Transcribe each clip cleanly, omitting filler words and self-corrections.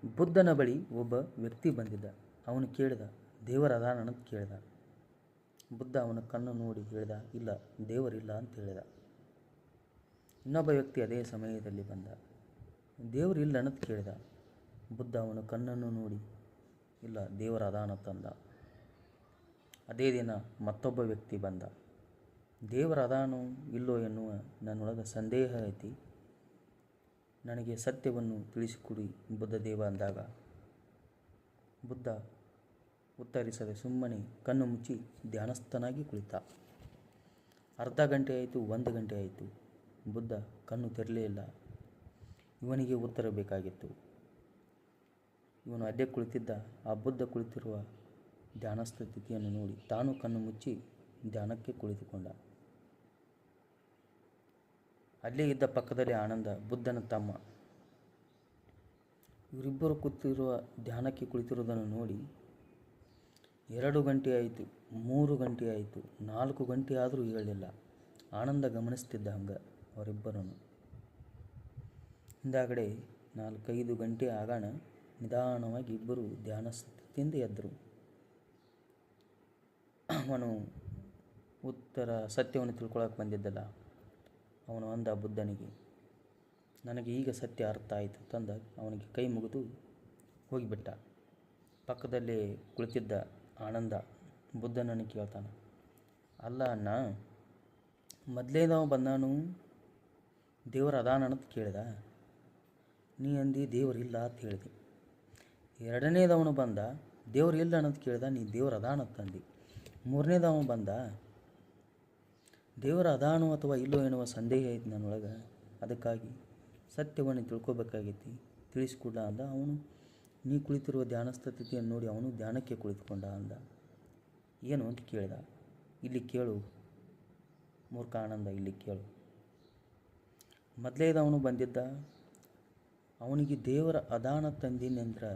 ಬುದ್ಧನ ಬಳಿ ಒಬ್ಬ ವ್ಯಕ್ತಿ ಬಂದಿದ್ದ. ಅವನು ಕೇಳಿದ, ದೇವರದಾನಂತ ಕೇಳಿದ. ಬುದ್ಧ ಅವನ ಕಣ್ಣು ನೋಡಿ ಹೇಳಿದ, ಇಲ್ಲ, ದೇವರಿಲ್ಲ ಅಂತ ಹೇಳಿದ. ಇನ್ನೊಬ್ಬ ವ್ಯಕ್ತಿ ಅದೇ ಸಮಯದಲ್ಲಿ ಬಂದ. ದೇವರಿಲ್ಲ ಅಂತ ಕೇಳಿದ. ಬುದ್ಧ ಅವನ ಕಣ್ಣನ್ನು ನೋಡಿ, ಇಲ್ಲ, ದೇವರದಾನಂತಂದ. ಅದೇ ದಿನ ಮತ್ತೊಬ್ಬ ವ್ಯಕ್ತಿ ಬಂದ. ದೇವರದಾನೋ ಇಲ್ಲೋ ಎನ್ನುವ ನನ್ನೊಳಗೆ ಸಂದೇಹ ಐತಿ, ನನಗೆ ಸತ್ಯವನ್ನು ತಿಳಿಸಿಕೊಡಿ ಬುದ್ಧದೇವ ಅಂದಾಗ ಬುದ್ಧ ಉತ್ತರಿಸದೆ ಸುಮ್ಮನೆ ಕಣ್ಣು ಮುಚ್ಚಿ ಧ್ಯಾನಸ್ಥನಾಗಿ ಕುಳಿತ. ಅರ್ಧ ಗಂಟೆ ಆಯಿತು, 1 ಗಂಟೆ ಆಯಿತು. ಬುದ್ಧ ಕಣ್ಣು ತೆರಲೇ ಇಲ್ಲ. ಇವನಿಗೆ ಉತ್ತರ ಬೇಕಾಗಿತ್ತು. ಇವನು ಅಲ್ಲೇ ಕುಳಿತಿದ್ದ. ಆ ಬುದ್ಧ ಕುಳಿತಿರುವ ಧ್ಯಾನಸ್ಥ ಸ್ಥಿತಿಯನ್ನು ನೋಡಿ ತಾನು ಕಣ್ಣು ಮುಚ್ಚಿ ಧ್ಯಾನಕ್ಕೆ ಕುಳಿತುಕೊಂಡ. ಅಲ್ಲೇ ಇದ್ದ ಪಕ್ಕದಲ್ಲಿ ಆನಂದ, ಬುದ್ಧನ ತಮ್ಮ. ಇವರಿಬ್ಬರು ಕೂತಿರುವ ಧ್ಯಾನಕ್ಕೆ ಕುಳಿತಿರುವುದನ್ನು ನೋಡಿ 2 ಗಂಟೆ ಆಯಿತು, 3 ಗಂಟೆ ಆಯಿತು, 4 ಗಂಟೆ ಆದರೂ ಹೇಳಲಿಲ್ಲ. ಆನಂದ ಗಮನಿಸ್ತಿದ್ದ ಹಂಗೆ ಅವರಿಬ್ಬರನ್ನು. ಹಿಂದಾಗಡೆ 4-5 ಗಂಟೆ ಆಗೋಣ ನಿಧಾನವಾಗಿ ಇಬ್ಬರು ಧ್ಯಾನ ಸ್ಥಿತಿಯಿಂದ ಎದ್ದರು. ಅವನು ಉತ್ತರ ಸತ್ಯವನ್ನು ತಿಳ್ಕೊಳಕ್ಕೆ ಬಂದಿದ್ದಲ್ಲ, ಅವನು ಅಂದ ಬುದ್ಧನಿಗೆ, ನನಗೆ ಈಗ ಸತ್ಯ ಅರ್ಥ ಆಯಿತು ತಂದ ಅವನಿಗೆ ಕೈ ಮುಗಿದು ಹೋಗಿಬಿಟ್ಟ. ಪಕ್ಕದಲ್ಲೇ ಕುಳಿತಿದ್ದ ಆನಂದ ಬುದ್ಧನನ್ನು ಕೇಳ್ತಾನೆ, ಅಲ್ಲ ಅಣ್ಣ, ಮೊದಲೇದವ ಬಂದಾನು ದೇವರ ಅದಾನ ಅಂತ ಕೇಳಿದ, ನೀ ಅಂದು ದೇವರಿಲ್ಲ ಅಂತ ಹೇಳಿದೆ. ಎರಡನೇದವನು ಬಂದ, ದೇವ್ರು ಇಲ್ಲ ಅನ್ನೋದು ಕೇಳಿದ, ನೀ ದೇವ್ರ ಅದಾನ ಅಂತಂದು. ಮೂರನೇದವ ಬಂದ, ದೇವರ ಅದಾನು ಅಥವಾ ಇಲ್ಲೋ ಎನ್ನುವ ಸಂದೇಹ ಐತಿ ನನ್ನೊಳಗೆ, ಅದಕ್ಕಾಗಿ ಸತ್ಯವನ್ನು ತಿಳ್ಕೊಬೇಕಾಗೈತಿ, ತಿಳಿಸ್ಕೊಡ ಅಂದ. ಅವನು ನೀ ಕುಳಿತಿರುವ ಧ್ಯಾನಸ್ಥ ಸ್ಥಿತಿಯನ್ನು ನೋಡಿ ಅವನು ಧ್ಯಾನಕ್ಕೆ ಕುಳಿತುಕೊಂಡ ಅಂದ. ಏನು ಅಂತ ಕೇಳಿದ. ಇಲ್ಲಿ ಕೇಳು ಮೂರ್ಖ ಆನಂದ, ಇಲ್ಲಿ ಕೇಳು. ಮೊದಲೇದವನು ಬಂದಿದ್ದ, ಅವನಿಗೆ ದೇವರ ಅದಾನ ತಂದಿನೆಂದ್ರೆ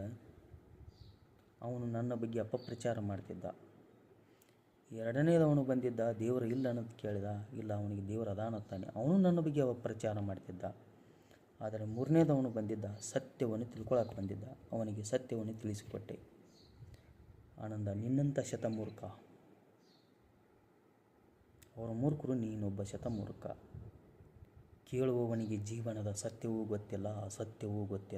ಅವನು ನನ್ನ ಬಗ್ಗೆ ಅಪಪ್ರಚಾರ ಮಾಡ್ತಿದ್ದ. ಎರಡನೇದವನು ಬಂದಿದ್ದ, ದೇವರು ಇಲ್ಲ ಅನ್ನೋದು ಕೇಳಿದ, ಇಲ್ಲ, ಅವನಿಗೆ ದೇವರ ಅದಾನ ತಾನೆ, ಅವನು ನನ್ನ ಬಗ್ಗೆ ಅಪಪ್ರಚಾರ ಮಾಡ್ತಿದ್ದ. ಆದರೆ ಮೂರನೇದವನು ಬಂದಿದ್ದ, ಸತ್ಯವನ್ನು ತಿಳ್ಕೊಳಕ್ಕೆ ಬಂದಿದ್ದ, ಅವನಿಗೆ ಸತ್ಯವನ್ನು ತಿಳಿಸಿಕೊಟ್ಟೆ. ಆನಂದ, ನಿನ್ನಂಥ ಶತಮೂರ್ಖ, ಅವರ ಮೂರ್ಖರು, ನೀನೊಬ್ಬ ಶತಮೂರ್ಖ. ಕೇಳುವವನಿಗೆ ಜೀವನದ ಸತ್ಯವೂ ಗೊತ್ತಿಲ್ಲ, ಅಸತ್ಯವೂ ಗೊತ್ತಿಲ್ಲ.